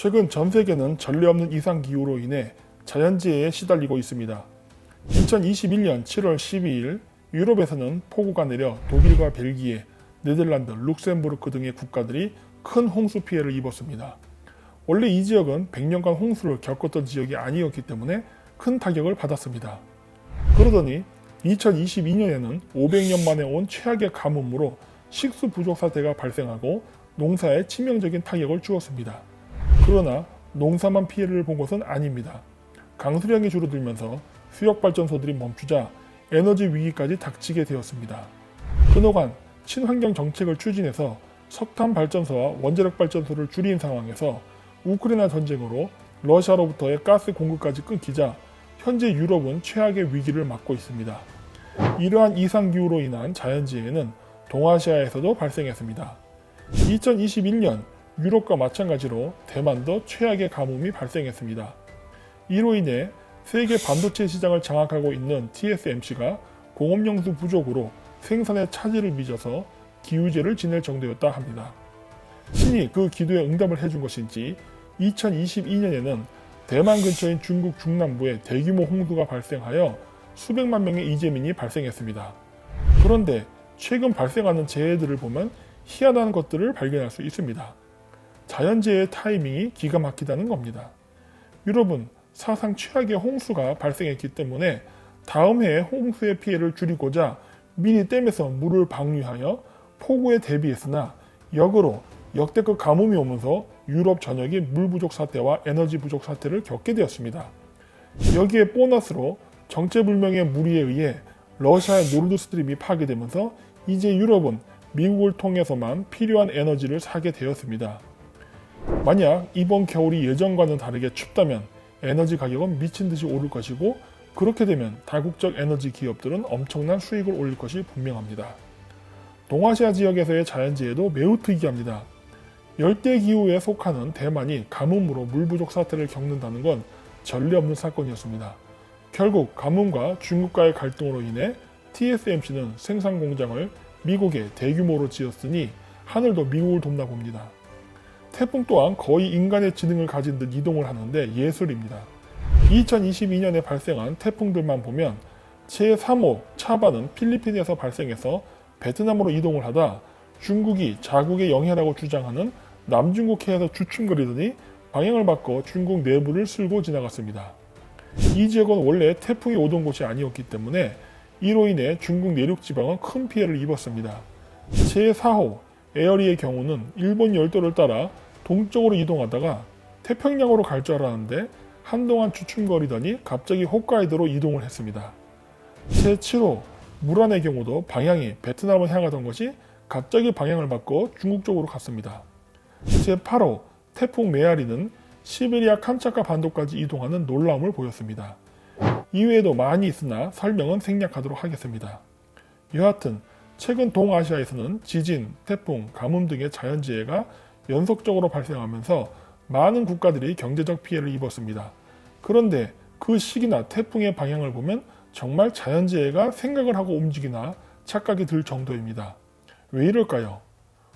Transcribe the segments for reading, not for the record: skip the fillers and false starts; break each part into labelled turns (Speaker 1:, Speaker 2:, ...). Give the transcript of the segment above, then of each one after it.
Speaker 1: 최근 전 세계는 전례 없는 이상기후로 인해 자연재해에 시달리고 있습니다. 2021년 7월 12일 유럽에서는 폭우가 내려 독일과 벨기에, 네덜란드, 룩셈부르크 등의 국가들이 큰 홍수 피해를 입었습니다. 원래 이 지역은 100년간 홍수를 겪었던 지역이 아니었기 때문에 큰 타격을 받았습니다. 그러더니 2022년에는 500년 만에 온 최악의 가뭄으로 식수 부족 사태가 발생하고 농사에 치명적인 타격을 주었습니다. 그러나 농사만 피해를 본 것은 아닙니다. 강수량이 줄어들면서 수력발전소들이 멈추자 에너지 위기까지 닥치게 되었습니다. 그동안 친환경 정책을 추진해서 석탄 발전소와 원자력 발전소를 줄인 상황에서 우크라이나 전쟁으로 러시아로부터의 가스 공급까지 끊기자 현재 유럽은 최악의 위기를 맞고 있습니다. 이러한 이상기후로 인한 자연재해는 동아시아에서도 발생했습니다. 2021년 유럽과 마찬가지로 대만도 최악의 가뭄이 발생했습니다. 이로 인해 세계 반도체 시장을 장악하고 있는 TSMC가 공업용수 부족으로 생산에 차질을 빚어서 기후제를 지낼 정도였다 합니다. 신이 그 기도에 응답을 해준 것인지 2022년에는 대만 근처인 중국 중남부에 대규모 홍수가 발생하여 수백만 명의 이재민이 발생했습니다. 그런데 최근 발생하는 재해들을 보면 희한한 것들을 발견할 수 있습니다. 자연재해의 타이밍이 기가 막히다는 겁니다. 유럽은 사상 최악의 홍수가 발생했기 때문에 다음 해에 홍수의 피해를 줄이고자 미리 댐에서 물을 방류하여 폭우에 대비했으나 역으로 역대급 가뭄이 오면서 유럽 전역이 물 부족 사태와 에너지 부족 사태를 겪게 되었습니다. 여기에 보너스로 정체불명의 무리에 의해 러시아의 노르드스트림이 파괴되면서 이제 유럽은 미국을 통해서만 필요한 에너지를 사게 되었습니다. 만약 이번 겨울이 예전과는 다르게 춥다면 에너지 가격은 미친 듯이 오를 것이고 그렇게 되면 다국적 에너지 기업들은 엄청난 수익을 올릴 것이 분명합니다. 동아시아 지역에서의 자연재해도 매우 특이합니다. 열대기후에 속하는 대만이 가뭄으로 물 부족 사태를 겪는다는 건 전례 없는 사건이었습니다. 결국 가뭄과 중국과의 갈등으로 인해 TSMC는 생산 공장을 미국에 대규모로 지었으니 하늘도 미국을 돕나 봅니다. 태풍 또한 거의 인간의 지능을 가진 듯 이동을 하는데 예술입니다. 2022년에 발생한 태풍들만 보면 제3호 차바는 필리핀에서 발생해서 베트남으로 이동을 하다 중국이 자국의 영해라고 주장하는 남중국 해에서 주춤거리더니 방향을 바꿔 중국 내부를 쓸고 지나갔습니다. 이 지역은 원래 태풍이 오던 곳이 아니었기 때문에 이로 인해 중국 내륙 지방은 큰 피해를 입었습니다. 제4호 에어리의 경우는 일본 열도를 따라 동쪽으로 이동하다가 태평양으로 갈 줄 알았는데 한동안 주춤거리더니 갑자기 홋카이도로 이동을 했습니다. 제7호 무란의 경우도 방향이 베트남을 향하던 것이 갑자기 방향을 바꿔 중국 쪽으로 갔습니다. 제8호 태풍 메아리는 시베리아 캄차카 반도까지 이동하는 놀라움을 보였습니다. 이외에도 많이 있으나 설명은 생략하도록 하겠습니다. 여하튼 최근 동아시아에서는 지진, 태풍, 가뭄 등의 자연재해가 연속적으로 발생하면서 많은 국가들이 경제적 피해를 입었습니다. 그런데 그 시기나 태풍의 방향을 보면 정말 자연재해가 생각을 하고 움직이나 착각이 들 정도입니다. 왜 이럴까요?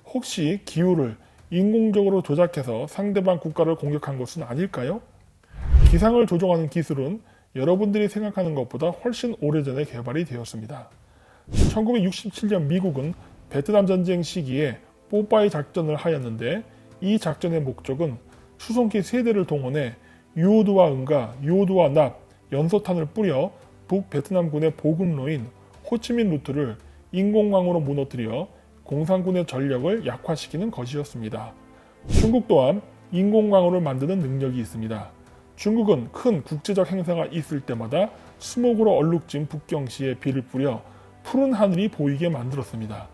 Speaker 1: 혹시 기후를 인공적으로 조작해서 상대방 국가를 공격한 것은 아닐까요? 기상을 조종하는 기술은 여러분들이 생각하는 것보다 훨씬 오래전에 개발이 되었습니다. 1967년 미국은 베트남 전쟁 시기에 뽀빠이 작전을 하였는데 이 작전의 목적은 수송기 3대를 동원해 유오드와 은과 유오드와 납, 연소탄을 뿌려 북베트남군의 보급로인 호치민 루트를 인공강으로 무너뜨려 공산군의 전력을 약화시키는 것이었습니다. 중국 또한 인공강으로 만드는 능력이 있습니다. 중국은 큰 국제적 행사가 있을 때마다 스모그로 얼룩진 북경시에 비를 뿌려 푸른 하늘이 보이게 만들었습니다.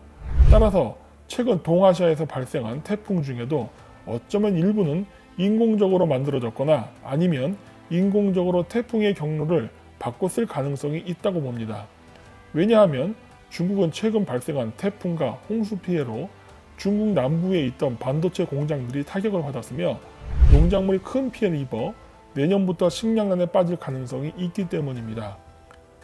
Speaker 1: 따라서 최근 동아시아에서 발생한 태풍 중에도 어쩌면 일부는 인공적으로 만들어졌거나 아니면 인공적으로 태풍의 경로를 바꿨을 가능성이 있다고 봅니다. 왜냐하면 중국은 최근 발생한 태풍과 홍수 피해로 중국 남부에 있던 반도체 공장들이 타격을 받았으며 농작물이 큰 피해를 입어 내년부터 식량난에 빠질 가능성이 있기 때문입니다.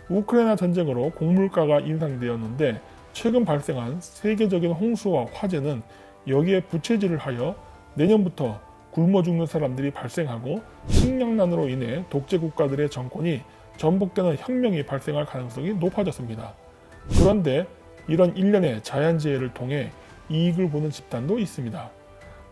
Speaker 1: 우크라이나 전쟁으로 곡물가가 인상되었는데 최근 발생한 세계적인 홍수와 화재는 여기에 부채질을 하여 내년부터 굶어 죽는 사람들이 발생하고 식량난으로 인해 독재 국가들의 정권이 전복되는 혁명이 발생할 가능성이 높아졌습니다. 그런데 이런 일련의 자연재해를 통해 이익을 보는 집단도 있습니다.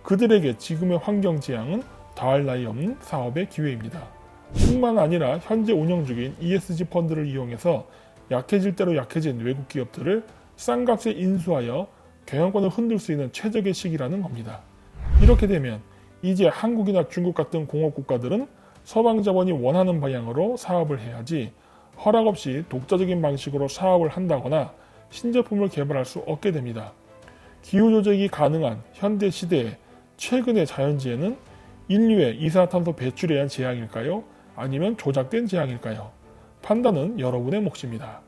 Speaker 1: 그들에게 지금의 환경재앙은 더할 나위 없는 사업의 기회입니다. 뿐만 아니라 현재 운영 중인 ESG 펀드를 이용해서 약해질 대로 약해진 외국 기업들을 싼 값에 인수하여 경영권을 흔들 수 있는 최적의 시기라는 겁니다. 이렇게 되면 이제 한국이나 중국 같은 공업 국가들은 서방 자본이 원하는 방향으로 사업을 해야지 허락 없이 독자적인 방식으로 사업을 한다거나 신제품을 개발할 수 없게 됩니다. 기후조정이 가능한 현대 시대의 최근의 자연재해는 인류의 이산화탄소 배출에 의한 재앙일까요? 아니면 조작된 재앙일까요? 판단은 여러분의 몫입니다.